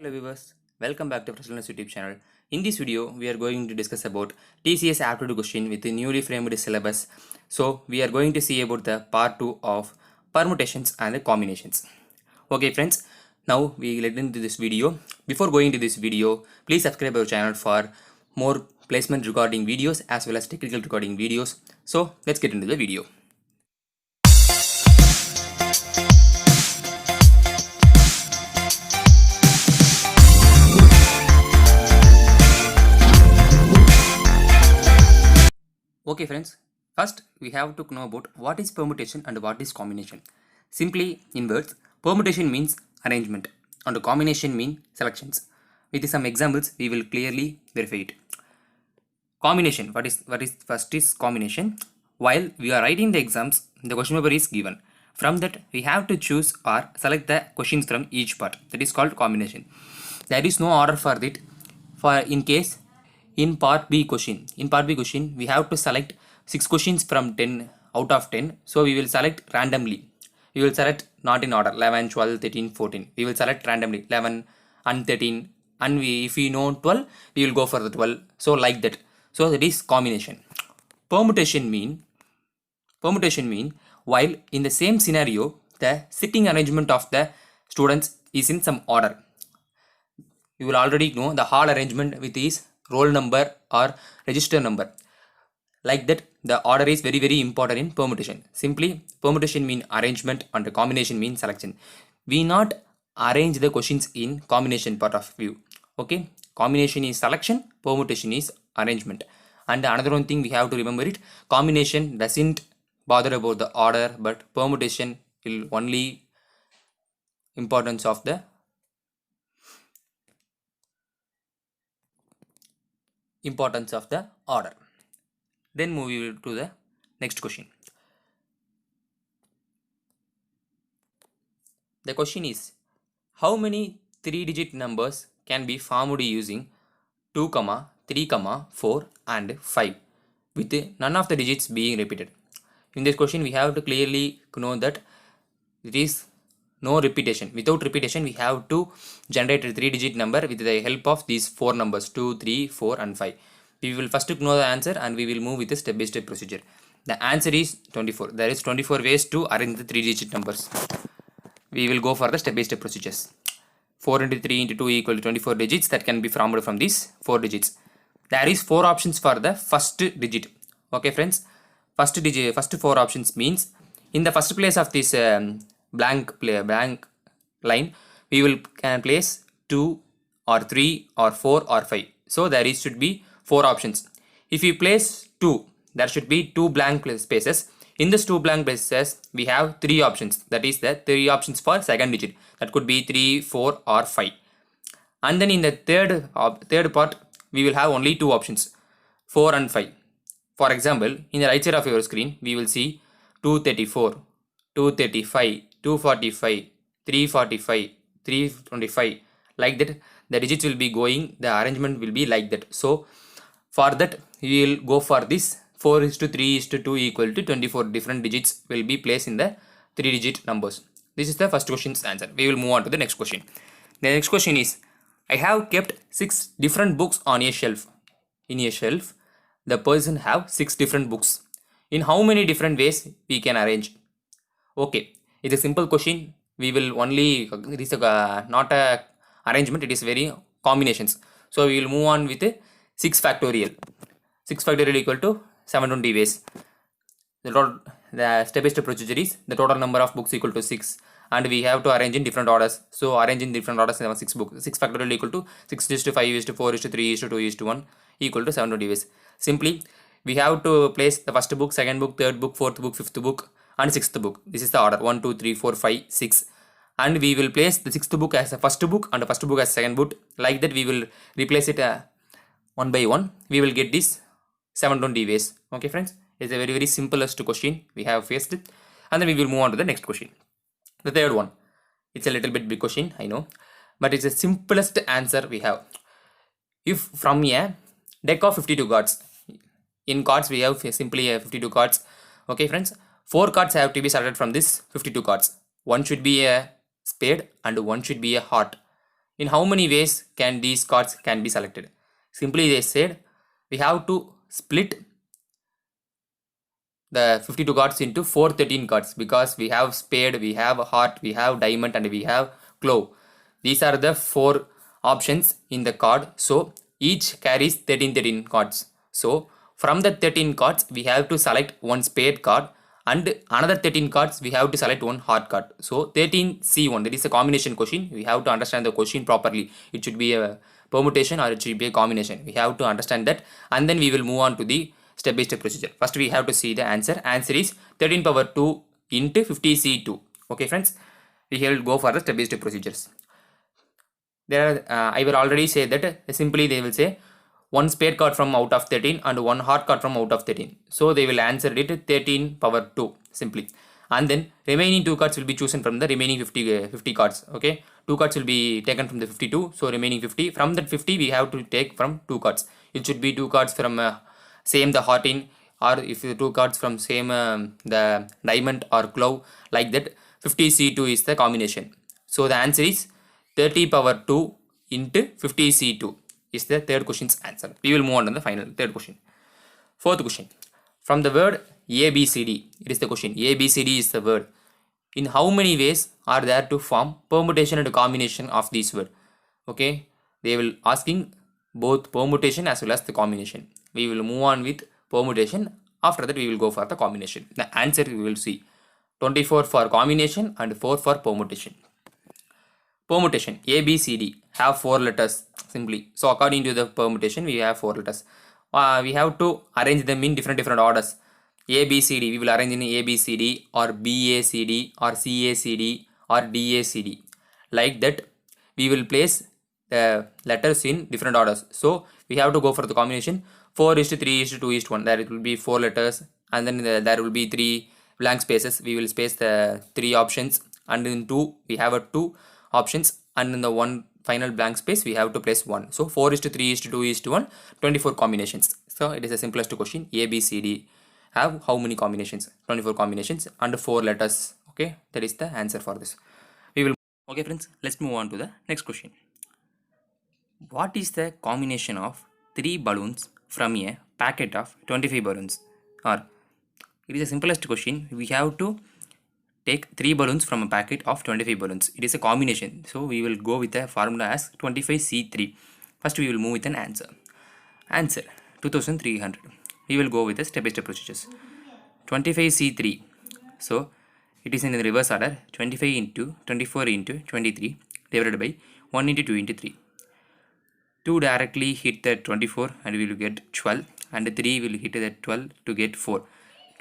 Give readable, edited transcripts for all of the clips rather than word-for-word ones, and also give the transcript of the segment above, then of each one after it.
Hello viewers, welcome back to Professional YouTube channel. In this video, we are going to discuss about TCS aptitude question with the newly framed syllabus. So, we are going to see about the part 2 of permutations and the combinations. Okay friends, now we get into this video. Before going to this video, please subscribe our channel for more placement regarding videos as well as technical regarding videos. So, let's get into the video. Okay friends, first we have to know about what is permutation and what is combination. Simply in words, permutation means arrangement and combination means selections. With some examples we will clearly verify it. Combination, what is first is combination. While we are writing the exams, the question paper is given. From that we have to choose or select the questions from each part. That is called combination. There is no order for it. For in case in part B question, we have to select 6 questions from 10 out of 10. So we will select randomly. We will select not in order 11, 12, 13, 14. We will select randomly 11 and 13, and if we know 12, we will go for the 12. So like that. So that is combination. Permutation mean while in the same scenario the sitting arrangement of the students is in some order. You will already know the hall arrangement with is roll number or register number. Like that, the order is very important in permutation. Simply, permutation mean arrangement and combination mean selection. We not arrange the questions in combination part of view. Okay, combination is selection, permutation is arrangement. And another one thing we have to remember it, combination doesn't bother about the order, but permutation will only importance of the order. Then move to the next question. The question is, how many 3-digit numbers can be formed using 2, 3, 4 and 5 with none of the digits being repeated? In this question we have to clearly know that it is no repetition. Without repetition we have to generate a 3-digit number with the help of these 4 numbers 2, 3, 4 and 5. We will first know the answer and we will move with a step-by-step procedure. The answer is 24. There is 24 ways to arrange the 3-digit numbers. We will go for the step-by-step procedures. 4 into 3 into 2 equal to 24 digits that can be formed from these 4 digits. There is 4 options for the first digit. Okay friends, first 4 options means in the first place of this blank line we will can place 2 or 3 or 4 or 5. So there is should be 4 options. If you place 2, there should be 2 blank spaces. In this 2 blank spaces we have 3 options. That is the 3 options for second digit. That could be 3, 4 or 5. And then in the third part we will have only 2 options, 4 and 5. For example, in the right side of your screen we will see 234, 235, 245, 345, 325. Like that the digits will be going, the arrangement will be like that. So for that we will go for this 4:3:2 equal to 24 different digits will be placed in the 3-digit numbers. This is the first question's answer. We will move on to the next question. The next question is, I have kept 6 different books on a shelf. In a shelf, the person have 6 different books. In how many different ways we can arrange? Okay, it's a simple question. We will only, it is not a arrangement, it is very combinations. So we will move on with 6 factorial. 6 factorial equal to 720 ways. The step-by-step procedure is the total number of books equal to 6 and we have to arrange in different orders. So arrange in different orders 6 books. 6 factorial equal to 6:5:4:3:2:1 equal to 720 ways. Simply we have to place the first book, second book, third book, fourth book, fifth book and sixth book. This is the order 1, 2, 3, 4, 5, 6. And we will place the sixth book as the first book and the first book as second book. Like that we will replace it one by one. We will get this 720 ways. Okay friends, it's a very simplest question we have faced it. And then we will move on to the next question. The third one, it's a little bit big question, I know, but it's the simplest answer we have. If from a deck of 52 cards, in cards we have simply 52 cards. Okay friends, 4 cards have to be selected from this 52 cards. One should be a spade and one should be a heart. In how many ways can these cards can be selected? Simply they said we have to split the 52 cards into 413 cards because we have spade, we have heart, we have diamond, and we have clove. These are the 4 options in the card. So each carries 13 cards. So from the 13 cards we have to select one spade card, and another 13 cards we have to select one heart card. So 13C1, that is a combination question. We have to understand the question properly. It should be a permutation or it should be a combination. We have to understand that, and then we will move on to the step by step procedure. First we have to see the answer. Answer is 13 power 2 into 50C2. Okay friends, we will go for the step by step procedures. There I will already say that simply they will say one spade card from out of 13 and one heart card from out of 13. So they will answer it 13 power 2 simply. And then remaining 2 cards will be chosen from the remaining 50 cards. Okay, 2 cards will be taken from the 52. So remaining 50. From that 50 we have to take from 2 cards. It should be 2 cards from same the heart in, or if 2 cards from same the diamond or clove, like that. 50C2 is the combination. So the answer is 30 power 2 into 50C2 is the third question's answer. We will move on to the final third question. Fourth question. From the word ABCD, it is the question. ABCD is the word. In how many ways are there to form permutation and combination of this word? Okay, they will asking both permutation as well as the combination. We will move on with permutation. After that we will go for the combination. The answer we will see 24 for combination and 4 for permutation. Permutation ABCD have 4 letters simply. So according to the permutation we have 4 letters. We have to arrange them in different orders. ABCD we will arrange in ABCD or BACD or CACD or DACD. Like that we will place the letters in different orders. So we have to go for the combination 4:3:2:1. There it will be 4 letters, and then there will be 3 blank spaces. We will space the 3 options, and in 2 we have a 2 options, and in the 1 final blank space we have to place 1. So 4:3:2:1, 24 combinations. So it is the simplest question. ABCD have how many combinations? 24 combinations and 4 letters. Okay, that is the answer for this. We will. Okay friends, let's move on to the next question. What is the combination of 3 balloons from a packet of 25 balloons? Or it is the simplest question. We have to take 3 balloons from a packet of 25 balloons. It is a combination. So we will go with the formula as 25C3. First we will move with an answer. Answer 2300. We will go with the step by step procedures. 25C3. So it is in the reverse order. 25 into 24 into 23 divided by 1 into 2 into 3. 2 directly hit the 24 and we will get 12, and 3 will hit the 12 to get 4.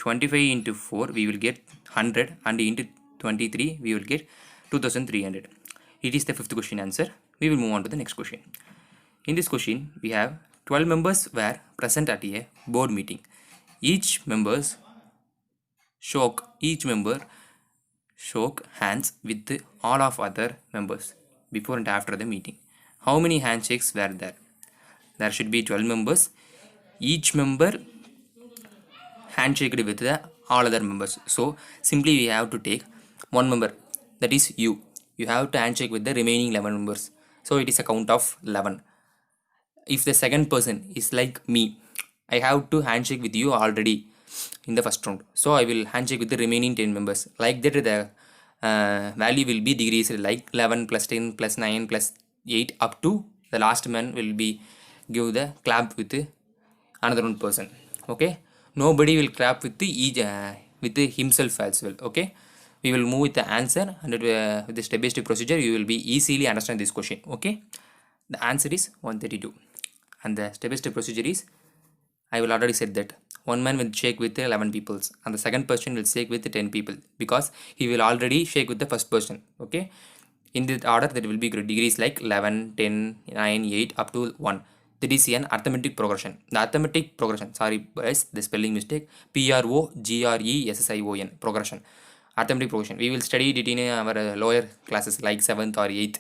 25 into 4 we will get 100, and into 23 we will get 2300. It is the fifth question answer. We will move on to the next question. In this question we have 12 members were present at a board meeting. Each member shook hands with all of other members before and after the meeting. How many handshakes were there? There should be 12 members. Each member handshaked with the all other members. So simply we have to take one member, that is you. You have to handshake with the remaining 11 members. So it is a count of 11. If the second person is like me, I have to handshake with you already in the first round. So I will handshake with the remaining 10 members. Like that the value will be decreased, like 11 plus 10 plus 9 plus 8 up to the last man will be give the clap with another one person. Okay, nobody will clap with with himself as well. Okay, we will move with the answer, and with the step by step procedure you will be easily understand this question. Okay, the answer is 132, and the step by step procedure is, I will already said that one man will shake with 11 people and the second person will shake with 10 people, because he will already shake with the first person. Okay, in this order that will be degrees like 11, 10, 9, 8 up to 1. That is an arithmetic progression. The arithmetic progression, sorry guys, the spelling mistake, PROGRESSION, progression, arithmetic progression. We will study it in our lower classes like 7th or 8th.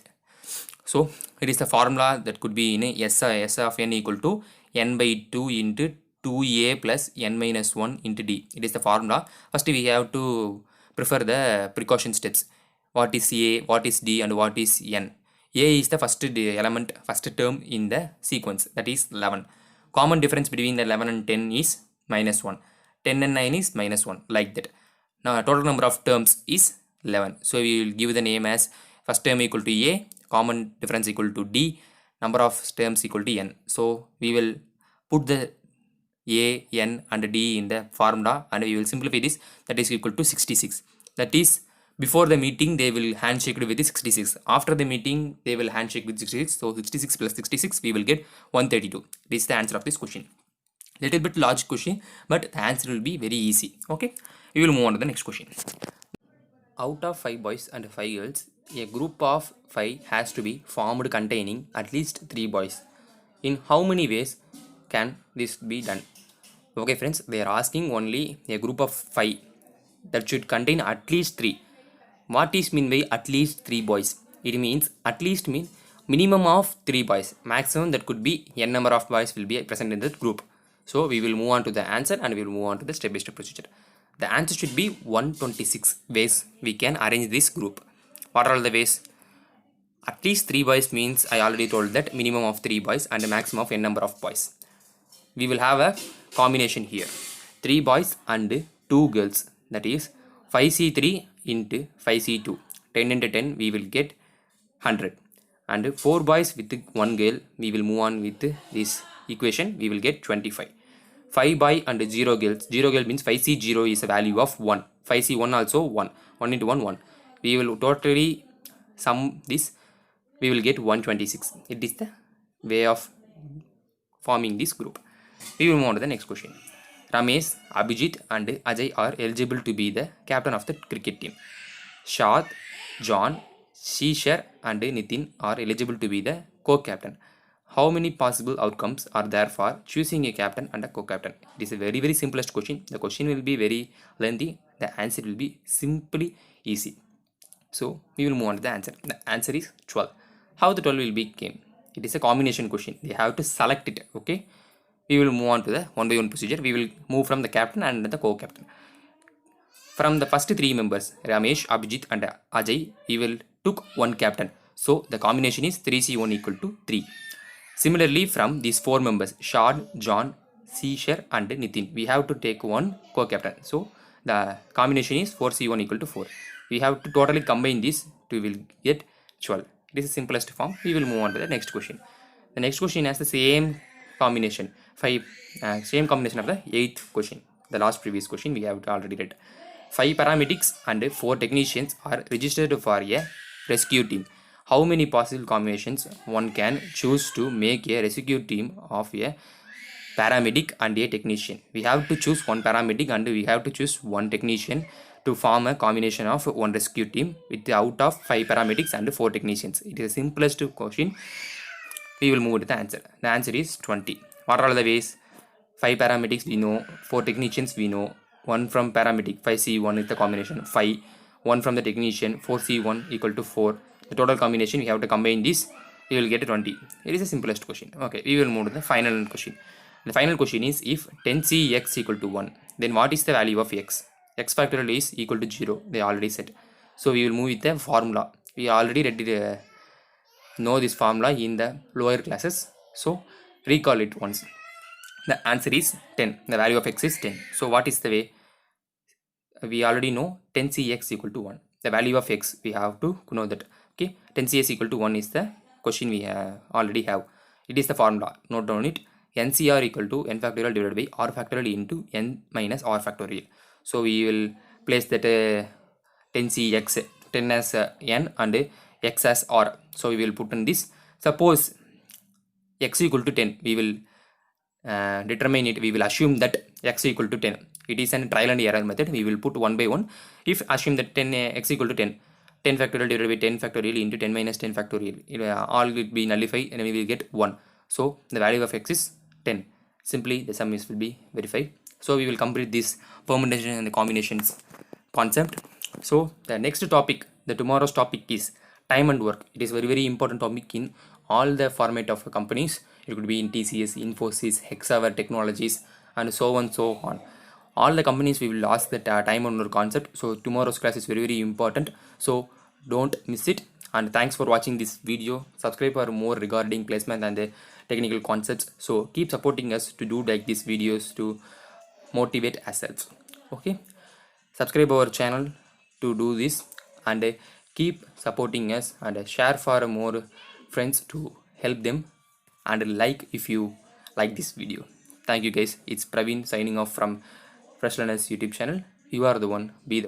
So it is the formula that could be in S of n equal to n by 2 into 2a plus n minus 1 into d. It is the formula. First we have to prefer the precaution steps. What is a, what is d, and what is n. A is the first element, first term in the sequence, that is 11. Common difference between the 11 and 10 is -1. 10 and 9 is -1, like that. Now total number of terms is 11. So we will give the name as first term equal to A, common difference equal to D, number of terms equal to N. So we will put the A, N and D in the formula and we will simplify this, that is equal to 66. That is, before the meeting they will handshake with the 66. After the meeting they will handshake with 66. So 66 plus 66 we will get 132. This is the answer of this question. Little bit large question, but the answer will be very easy. Okay, we will move on to the next question. Out of 5 boys and 5 girls, a group of 5 has to be formed containing at least 3 boys. In how many ways can this be done? Okay friends, they are asking only a group of 5 that should contain at least 3. What is mean by at least 3 boys? It means at least mean minimum of 3 boys. Maximum that could be n number of boys will be present in that group. So we will move on to the answer and we will move on to the step by step procedure. The answer should be 126 ways we can arrange this group. What are all the ways? At least 3 boys means I already told that minimum of 3 boys and a maximum of n number of boys. We will have a combination here, 3 boys and 2 girls, that is 5c3 into 5c2, 10 into 10 we will get 100, and 4 boys with 1 girl we will move on with this equation, we will get 25. 5 boy and 0 girls, 0 girl means 5c0 is a value of 1, 5c1 also 1, 1 into 1 1, we will totally sum this, we will get 126. It is the way of forming this group. We will move on to the next question. Ramesh, Abhijit and Ajay are eligible to be the captain of the cricket team. Shad, John, Shishar and Nitin are eligible to be the co-captain. How many possible outcomes are there for choosing a captain and a co-captain? It is a very very simplest question. The question will be very lengthy. The answer will be simply easy. So we will move on to the answer. The answer is 12. How the 12 will be came? It is a combination question. They have to select it. Okay. We will move on to the one by one procedure. We will move from the captain and the co-captain. From the first 3 members, Ramesh, Abhijit and Ajay, we will took one captain. So the combination is 3c1 equal to 3. Similarly, from these 4 members, Shad, John, Shishar and Nitin, we have to take one co-captain. So the combination is 4c1 equal to 4. We have to totally combine this to will get 12. This is the simplest form. We will move on to the next question. The next question has the same combination, same combination of the 8th question. The last previous question we have already read. 5 paramedics and 4 technicians are registered for a rescue team. How many possible combinations one can choose to make a rescue team of a paramedic and a technician? We have to choose one paramedic and we have to choose one technician to form a combination of one rescue team with out of 5 paramedics and 4 technicians. It is the simplest question. We will move to the answer. The answer is 20. What are all the ways? 5 paramedics we know, 4 technicians we know, 1 from paramedic, 5c1 is the combination, 5, 1 from the technician, 4c1 equal to 4. The total combination we have to combine this, we will get 20. It is the simplest question. Okay, we will move to the final question. The final question is, if 10cx equal to 1, then what is the value of x? X factorial is equal to 0, they already said. So we will move with the formula. We already read know this formula in the lower classes, so recall it once. The answer is 10. The value of x is 10. So what is the way? We already know 10cx equal to 1. The value of x we have to know that. Okay, 10cx equal to 1 is the question we already have. It is the formula. Note down it. NCR equal to n factorial divided by r factorial into n minus r factorial. So we will place that 10cx, 10 as n and x as r. So we will put in this. Suppose x equal to 10, we will determine it. We will assume that x equal to 10. It is a trial and error method. We will put one by one. If assume that 10 x equal to 10, 10 factorial divided by 10 factorial into 10 minus 10 factorial, all will be nullified and we will get 1. So the value of x is 10. Simply the sum is will be verified. So we will complete this permutation and the combinations concept. So the next topic, the tomorrow's topic is time and work. It is very very important topic in all the format of companies. It could be in TCS, Infosys, Hexaver Technologies and so on so on. All the companies we will ask that time and work concept. So tomorrow's class is very very important. So don't miss it. And thanks for watching this video. Subscribe for more regarding placement and technical concepts. So keep supporting us to do like these videos to motivate ourselves. Okay, subscribe our channel to do this, and keep supporting us, and share for more friends to help them, and like if you like this video. Thank you guys. It's Praveen signing off from Fresh Learners YouTube channel. You are the one. Be the